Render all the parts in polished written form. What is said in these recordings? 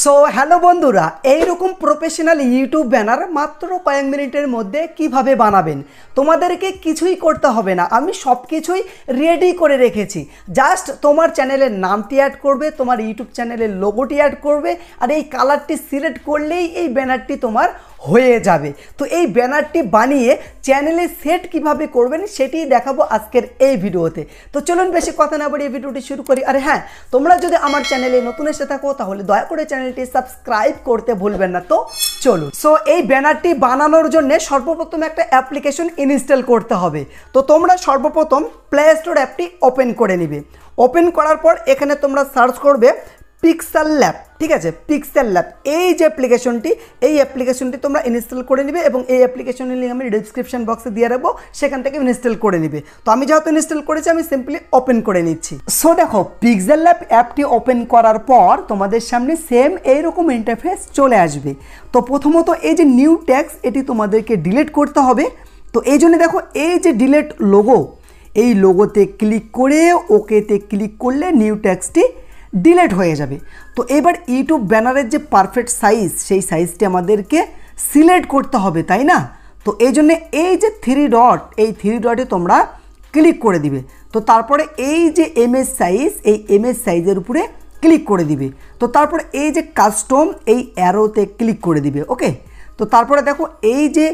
So hello বন্ধুরা, এইরকম professional YouTube banner মাত্র কয়েক মিনিটের মধ্যে কিভাবে বানাবেন। তোমাদেরকে কিছুই করতে হবে না, আমি সব কিছুই রেডি করে রেখেছি। জাস্ট তোমার চ্যানেলের নামটি অ্যাড করবে, তোমার ইউটিউব চ্যানেলের লোগোটি অ্যাড করবে, আর এই কালারটি সিলেক্ট করলেই এই ব্যানারটি তোমার হয়ে যাবে। তো এই ব্যানারটি বানিয়ে চ্যানেলে সেট কিভাবে করবেন সেটি দেখাবো আজকের এই ভিডিওতে। তো চলুন বেশি কথা না বাড়িয়ে ভিডিওটি শুরু করি। আর হ্যাঁ, তোমরা যদি আমার চ্যানেলে নতুন এসে থাকো তাহলে দয়া করে চ্যানেলটি সাবস্ক্রাইব করতে ভুলবেন না। তো চলুন। সো এই ব্যানারটি বানানোর জন্য সর্বপ্রথম একটা অ্যাপ্লিকেশন ইনস্টল করতে হবে। তো তোমরা সর্বপ্রথম প্লে স্টোর অ্যাপটি ওপেন করে নিবে। ওপেন করার পর এখানে তোমরা সার্চ করবে পিক্সেল ল্যাব, ঠিক আছে, পিক্সেল ল্যাব। এই যে অ্যাপ্লিকেশনটি তোমরা ইনস্টল করে নিবে এবং এই অ্যাপ্লিকেশনের লিঙ্ক আমি ডিসক্রিপশন বক্সে দিয়ে রাখবো, সেখান থেকে ইনস্টল করে নিবে। তো আমি যেহেতু ইনস্টল করেছি আমি সিম্পলি ওপেন করে নিচ্ছি। সো দেখো, পিক্সেল ল্যাব অ্যাপটি ওপেন করার পর তোমাদের সামনে সেম এইরকম ইন্টারফেস চলে আসবে। তো প্রথমত এই যে নিউ ট্যাক্স, এটি তোমাদেরকে ডিলিট করতে হবে। তো এই জন্য দেখো, এই যে ডিলিট লোগো, এই লোগোতে ক্লিক করে ওকেতে ক্লিক করলে নিউ ট্যাক্সটি ডিলিট হয়ে যাবে। তো এবার ইউটিউব ব্যানারের যে পারফেক্ট সাইজ, সেই সাইজটি আমাদেরকে সিলেক্ট করতে হবে, তাই না? তো এই জন্য এই যে থ্রি ডট, এই থ্রি ডটে তোমরা ক্লিক করে দিবে। তো তারপরে এই যে এমএস সাইজ, এই এমএস সাইজের উপরে ক্লিক করে দিবে। তো তারপরে এই যে কাস্টম, এই অ্যারোতে ক্লিক করে দিবে। ওকে, তো তারপরে দেখো এই যে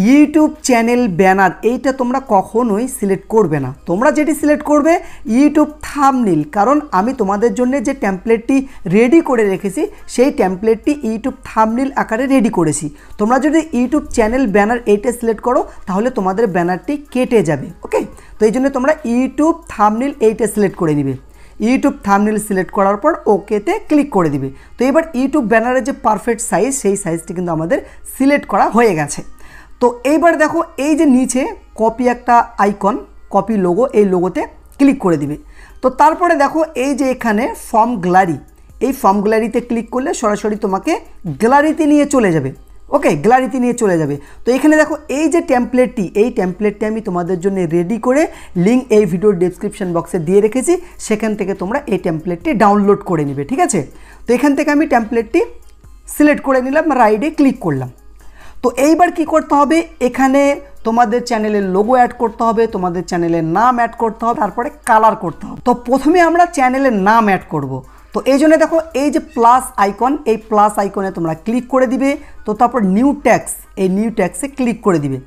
ইউটিউব চ্যানেল ব্যানার, এইটা তোমরা কখনোই সিলেক্ট করবে না। তোমরা যেটি সিলেক্ট করবে ইউটিউব থাম্বনেল, কারণ আমি তোমাদের জন্য যে টেমপ্লেটটি রেডি করে রেখেছি সেই টেমপ্লেটটি ইউটিউব থাম্বনেল আকারে রেডি করেছি। তোমরা যদি ইউটিউব চ্যানেল ব্যানার এইটা সিলেক্ট করো তাহলে তোমাদের ব্যানারটি কেটে যাবে। ওকে, তো এই জন্য তোমরা ইউটিউব থাম্বনেল এইটা সিলেক্ট করে নিবে। ইউটিউব থাম্বনেল সিলেক্ট করার পর ওকেতে ক্লিক করে দিবে। তো এবার ইউটিউব ব্যানারের যে পারফেক্ট সাইজ, সেই সাইজটি কিন্তু আমাদের সিলেক্ট করা হয়ে গেছে। তো এইবার দেখো এই যে নিচে কপি একটা আইকন, কপি লোগো, এই লোগোতে ক্লিক করে দিবে। তো তারপরে দেখো এই যে এখানে ফর্ম গ্যালারি, এই ফর্ম গ্যালারিতে ক্লিক করলে সরাসরি তোমাকে গ্যালারিতে নিয়ে চলে যাবে। ওকে, গ্যালারিতে নিয়ে চলে যাবে। তো এখানে দেখো এই যে টেমপ্লেটটি, এই টেমপ্লেটটি আমি তোমাদের জন্য রেডি করে লিঙ্ক এই ভিডিওর ডেসক্রিপশন বক্সে দিয়ে রেখেছি, সেখান থেকে তোমরা এই টেমপ্লেটটি ডাউনলোড করে নিবে, ঠিক আছে? তো এখান থেকে আমি টেমপ্লেটটি সিলেক্ট করে নিলাম, রাইটে ক্লিক করলাম। তো এইবার কি করতে হবে, এখানে তোমাদের চ্যানেলের লোগো অ্যাড করতে হবে, তোমাদের চ্যানেলের নাম অ্যাড করতে হবে, তারপরে কালার করতে হবে। তো প্রথমে আমরা চ্যানেলের নাম অ্যাড করব। তো এই জন্য দেখো এই যে প্লাস আইকন, এই প্লাস আইকনে তোমরা ক্লিক করে দিবে। তো তারপর নিউ ট্যাক্স, এই নিউ ট্যাক্সে ক্লিক করে দিবে।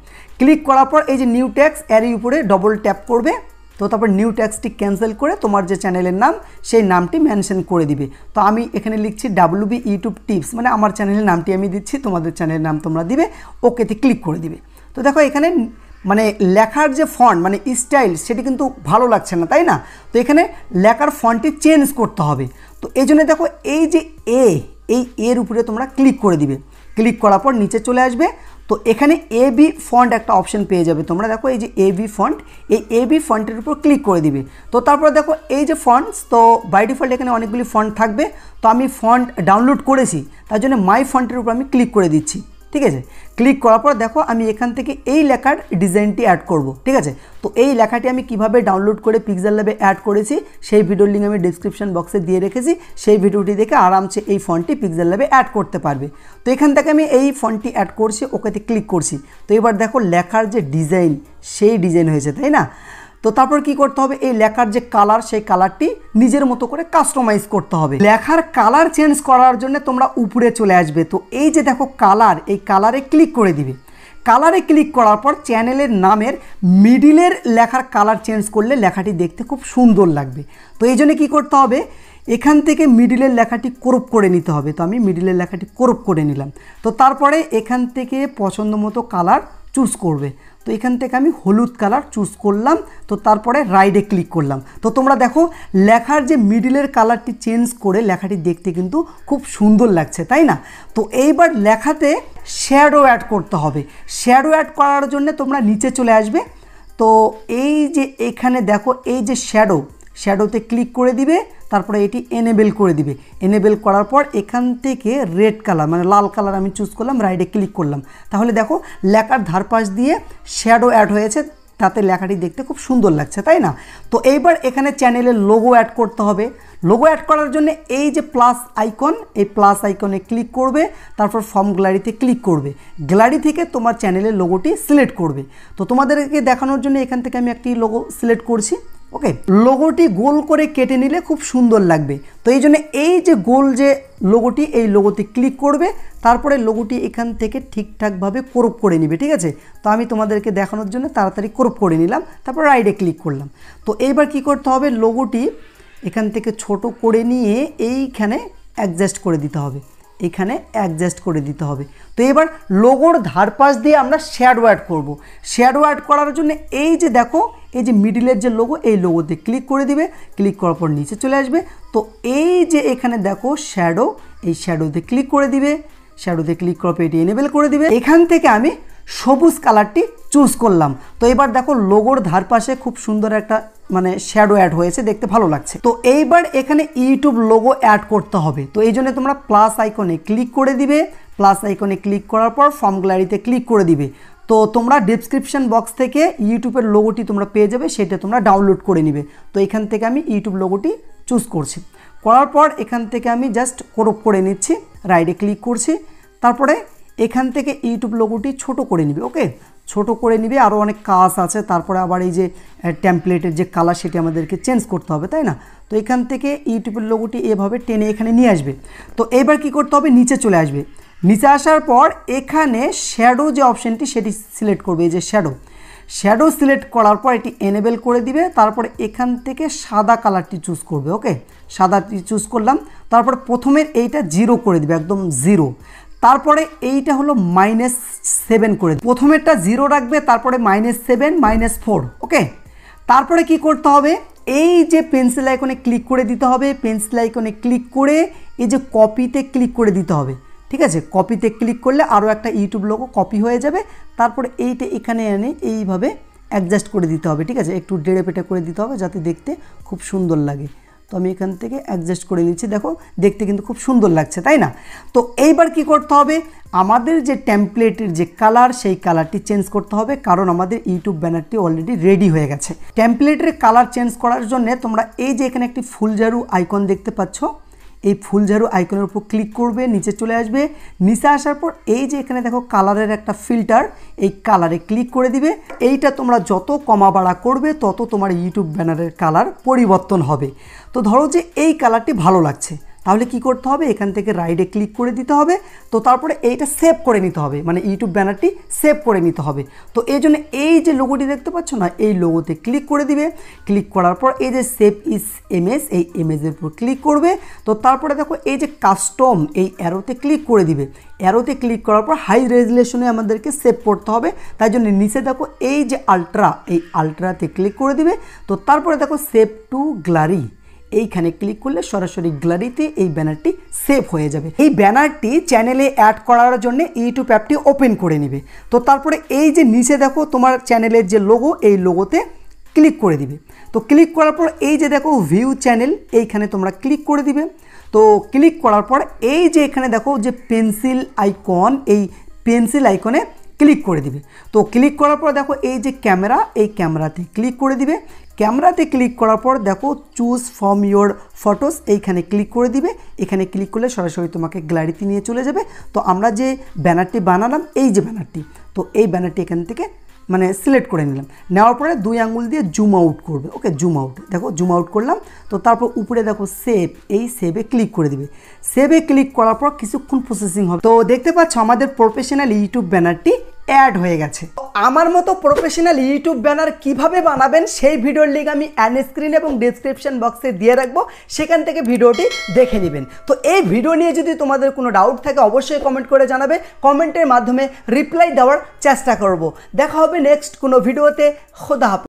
ক্লিক করার পর এই যে নিউ ট্যাক্স, এর উপরে ডবল ট্যাপ করবে। তো তারপর নিউ ট্যাক্সটি ক্যান্সেল করে তোমার যে চ্যানেলের নাম সেই নামটি মেনশন করে দিবে। তো আমি এখানে লিখছি WB ইউটিউব টিপস, মানে আমার চ্যানেলের নামটি আমি দিচ্ছি, তোমাদের চ্যানেলের নাম তোমরা দিবে, ওকেতে ক্লিক করে দিবে। তো দেখো এখানে মানে লেখার যে ফন্ট, মানে স্টাইল, সেটি কিন্তু ভালো লাগছে না, তাই না? তো এখানে লেখার ফন্টটি চেঞ্জ করতে হবে। তো এই জন্য দেখো এই যে এই এর উপরে তোমরা ক্লিক করে দিবে। ক্লিক করার পর নিচে চলে আসবে। তো এখানে AB ফন্ট একটা অপশন পেয়ে যাবে তোমরা। দেখো এই যে AB ফন্ট, এই AB ফন্টের উপর ক্লিক করে দিবে। তো তারপর দেখো এই যে ফন্টস, তো বাই ডিফল্ট এখানে অনেকগুলি ফন্ট থাকবে। তো আমি ফন্ট ডাউনলোড করেছি, তার জন্য মাই ফন্টের উপর আমি ক্লিক করে দিচ্ছি, ঠিক আছে? ক্লিক করার পর দেখো আমি এখান থেকে এই লেখার ডিজাইনটি অ্যাড করব, ঠিক আছে? তো এই লেখাটি আমি কিভাবে ডাউনলোড করে পিক্সেল ল্যাবে অ্যাড করেছি সেই ভিডিওর লিঙ্ক আমি ডিসক্রিপশন বক্সে দিয়ে রেখেছি, সেই ভিডিওটি দেখে আরামসে এই ফন্টটি পিক্সেল ল্যাবে অ্যাড করতে পারবে। তো এখান থেকে আমি এই ফন্টটি অ্যাড করছি, ওকেতে ক্লিক করছি। তো এবার দেখো লেখার যে ডিজাইন, সেই ডিজাইন হয়েছে, তাই না? তো তারপর কি করতে হবে, এই লেখার যে কালার, সেই কালারটি নিজের মতো করে কাস্টমাইজ করতে হবে। লেখার কালার চেঞ্জ করার জন্য তোমরা উপরে চলে আসবে। তো এই যে দেখো কালার, এই কালারে ক্লিক করে দিবে। কালারে ক্লিক করার পর চ্যানেলের নামের মিডিলের লেখার কালার চেঞ্জ করলে লেখাটি দেখতে খুব সুন্দর লাগবে। তো এই জন্য কী করতে হবে, এখান থেকে মিডিলের লেখাটি ক্রপ করে নিতে হবে। তো আমি মিডিলের লেখাটি ক্রপ করে নিলাম। তো তারপরে এখান থেকে পছন্দ মতো কালার চুজ করবে। তো এখান থেকে আমি হলুদ কালার চুজ করলাম। তো তারপরে রাইটে ক্লিক করলাম। তো তোমরা দেখো লেখার যে মিডিলের কালারটি চেঞ্জ করে লেখাটি দেখতে কিন্তু খুব সুন্দর লাগছে, তাই না? তো এইবার লেখাতে শ্যাডো অ্যাড করতে হবে। শ্যাডো অ্যাড করার জন্য তোমরা নিচে চলে আসবে। তো এই যে এখানে দেখো এই যে শ্যাডোতে ক্লিক করে দিবে, তারপরে এটি এনেবেল করে দিবে। এনেবেল করার পর এখান থেকে রেড কালার, মানে লাল কালার আমি চুজ করলাম, রাইটে ক্লিক করলাম। তাহলে দেখো লেখার ধারপাশ দিয়ে শ্যাডো অ্যাড হয়েছে, তাতে লেখাটি দেখতে খুব সুন্দর লাগছে, তাই না? তো এইবার এখানে চ্যানেলের লোগো অ্যাড করতে হবে। লোগো অ্যাড করার জন্য এই যে প্লাস আইকন, এই প্লাস আইকনে ক্লিক করবে, তারপর ফর্ম গ্যালারিতে ক্লিক করবে। গ্যালারি থেকে তোমার চ্যানেলের লোগোটি সিলেক্ট করবে। তো তোমাদেরকে দেখানোর জন্য এখান থেকে আমি একটি লোগো সিলেক্ট করছি। ওকে, লোগোটি গোল করে কেটে নিলে খুব সুন্দর লাগবে। তো এই জন্য এই যে গোল যে লোগোটি, এই লোগোতে ক্লিক করবে, তারপরে লোগোটি এখান থেকে ঠিকঠাকভাবে ক্রপ করে নিবে। ঠিক আছে, তো আমি তোমাদেরকে দেখানোর জন্য তাড়াতাড়ি ক্রপ করে নিলাম, তারপর রাইটে ক্লিক করলাম। তো এইবার কি করতে হবে, লোগোটি এখান থেকে ছোট করে নিয়ে এইখানে অ্যাডজাস্ট করে দিতে হবে, এখানে অ্যাডজাস্ট করে দিতে হবে। তো এবার লোগোর ধারপাশ দিয়ে আমরা শ্যাডো অ্যাড করব। শ্যাডো অ্যাড করার জন্য এই যে দেখো, এই যে মিডিলের যে লোগো, এই লোগোতে ক্লিক করে দিবে। ক্লিক করার পর নিচে চলে আসবে। তো এই যে এখানে দেখো শ্যাডো, এই শ্যাডোতে ক্লিক করে দিবে। শ্যাডোতে ক্লিক করার পর এটি এনেবেল করে দিবে। এখান থেকে আমি সবুজ কালারটি চুজ করলাম। তো এবার দেখো লোগোর ধারপাশে খুব সুন্দর একটা মানে শ্যাডো অ্যাড হয়েছে, দেখতে ভালো লাগছে। তো এইবার এখানে ইউটিউব লোগো অ্যাড করতে হবে। তো এই জন্য তোমরা প্লাস আইকনে ক্লিক করে দিবে। প্লাস আইকনে ক্লিক করার পর ফর্ম গ্যালারিতে ক্লিক করে দিবে। তো তোমরা ডেসক্রিপশন বক্স থেকে ইউটিউবের লোগোটি তোমরা পেয়ে যাবে, সেটা তোমরা ডাউনলোড করে নিবে। তো এখান থেকে আমি ইউটিউব লোগোটি চুজ করছি। করার পর এখান থেকে আমি জাস্ট ক্রপ করে নিচ্ছি, রাইটে ক্লিক করছি। তারপরে এখান থেকে ইউটিউব লোগোটি ছোট করে নিবে। ওকে, ছোট করে নিবে, আরও অনেক কাজ আছে। তারপরে আবার এই যে টেমপ্লেটের যে কালার, সেটি আমাদেরকে চেঞ্জ করতে হবে, তাই না? তো এখান থেকে ইউটিউবের লোগোটি এভাবে টেনে এখানে নিয়ে আসবে। তো এবার কি করতে হবে, নিচে চলে আসবে। নিচে আসার পর এখানে শ্যাডো যে অপশানটি, সেটি সিলেক্ট করবে। এই যে শ্যাডো সিলেক্ট করার পর এটি এনেবেল করে দিবে। তারপরে এখান থেকে সাদা কালারটি চুজ করবে। ওকে, সাদাটি চুজ করলাম। তারপর প্রথমের এইটা 0 করে দিবে, একদম 0। তারপরে এইটা হলো -7 করে, প্রথমেরটা 0 রাখবে, তারপরে -7 -4। ওকে, তারপরে কি করতে হবে, এই যে পেন্সিল আইকনে ক্লিক করে দিতে হবে। পেন্সিল আইকনে ক্লিক করে এই যে কপিতে ক্লিক করে দিতে হবে। ঠিক আছে, কপিতে ক্লিক করলে আরও একটা ইউটিউব লোগো কপি হয়ে যাবে। তারপরে এইটা এখানে এনে এইভাবে অ্যাডজাস্ট করে দিতে হবে। ঠিক আছে, একটু ডেড়ে পেটে করে দিতে হবে যাতে দেখতে খুব সুন্দর লাগে। তো আমি এখান থেকে অ্যাডজাস্ট করে নিচ্ছি, দেখো দেখতে কিন্তু খুব সুন্দর লাগছে, তাই না? তো এইবার কি করতে হবে, আমাদের যে টেমপ্লেটের যে কালার, সেই কালারটি চেঞ্জ করতে হবে, কারণ আমাদের ইউটিউব ব্যানারটি অলরেডি রেডি হয়ে গেছে। টেমপ্লেটের কালার চেঞ্জ করার জন্য তোমরা এই যে এখানে একটি ফুলঝাড়ু আইকন দেখতে পাচ্ছ, এই ফুলঝাড়ু আইকনের উপর ক্লিক করবে, নিচে চলে আসবে। নিচে আসার পর এই যে এখানে দেখো কালারের একটা ফিল্টার, এই কালারে ক্লিক করে দিবে। এইটা তোমরা যত কমা বাড়া করবে তত তোমার ইউটিউব ব্যানারের কালার পরিবর্তন হবে। তো ধরো যে এই কালারটি ভালো লাগছে, তাহলে কি করতে হবে, এখান থেকে রাইটে ক্লিক করে দিতে হবে। তো তারপরে এইটা সেভ করে নিতে হবে, মানে ইউটিউব ব্যানারটি সেভ করে নিতে হবে। তো এই জন্য এই যে লোগোটি দেখতে পাচ্ছ না, এই লোগোতে ক্লিক করে দিবে। ক্লিক করার পর এই যে সেভ ইস ইমেজ, এই ইমেজের উপর ক্লিক করবে। তো তারপরে দেখো এই যে কাস্টম, এই অ্যারোতে ক্লিক করে দিবে। অ্যারোতে ক্লিক করার পর হাই রেজুলেশনে আমাদেরকে সেভ করতে হবে, তাই জন্য নিচে দেখো এই যে আলট্রা, এই আলট্রাতে ক্লিক করে দিবে। তো তারপরে দেখো সেভ টু গ্যালারি, এইখানে ক্লিক করলে সরাসরি গ্যালারিতে এই ব্যানারটি সেভ হয়ে যাবে। এই ব্যানারটি চ্যানেলে অ্যাড করার জন্য ইউটিউব অ্যাপটি ওপেন করে নেবে। তো তারপরে এই যে নিচে দেখো তোমার চ্যানেলের যে লোগো, এই লোগোতে ক্লিক করে দিবে। তো ক্লিক করার পর এই যে দেখো ভিউ চ্যানেল, এইখানে তোমরা ক্লিক করে দিবে। তো ক্লিক করার পর এই যে এখানে দেখো যে পেন্সিল আইকন, এই পেন্সিল আইকনে ক্লিক করে দিবে। তো ক্লিক করার পর দেখো এই যে ক্যামেরা, এই ক্যামেরাতে ক্লিক করে দিবে। ক্যামেরাতে ক্লিক করার পর দেখো চুজ ফ্রম ইয়োর ফটোস, এইখানে ক্লিক করে দিবে। এখানে ক্লিক করলে সরাসরি তোমাকে গ্যালারিতে নিয়ে চলে যাবে। তো আমরা যে ব্যানারটি বানালাম, এই যে ব্যানারটি, তো এই ব্যানারটি এখান থেকে মানে সিলেক্ট করে নিলাম। নেওয়ার পরে 2 আঙ্গুল দিয়ে জুম আউট করবে। ওকে, জুম আউট, দেখো জুম আউট করলাম। তো তারপর উপরে দেখো সেভ, এই সেভে ক্লিক করে দিবে। সেভে ক্লিক করার পর কিছুক্ষণ প্রসেসিং হবে। তো দেখতে পাচ্ছ আমাদের প্রফেশনাল ইউটিউব ব্যানারটি অ্যাড হয়ে গেছে। আমার মতো প্রফেশনাল ইউটিউব ব্যানার কিভাবে বানাবেন সেই ভিডিওর লিঙ্ক আমি স্ক্রিন এবং ডেসক্রিপশন বক্সে দিয়ে রাখবো, সেখান থেকে ভিডিওটি দেখে নেবেন। তো এই ভিডিও নিয়ে যদি তোমাদের কোনো ডাউট থাকে অবশ্যই কমেন্ট করে জানাবে, কমেন্টের মাধ্যমে রিপ্লাই দেওয়ার চেষ্টা করব। দেখা হবে নেক্সট কোনো ভিডিওতে। খোদা হাফেজ।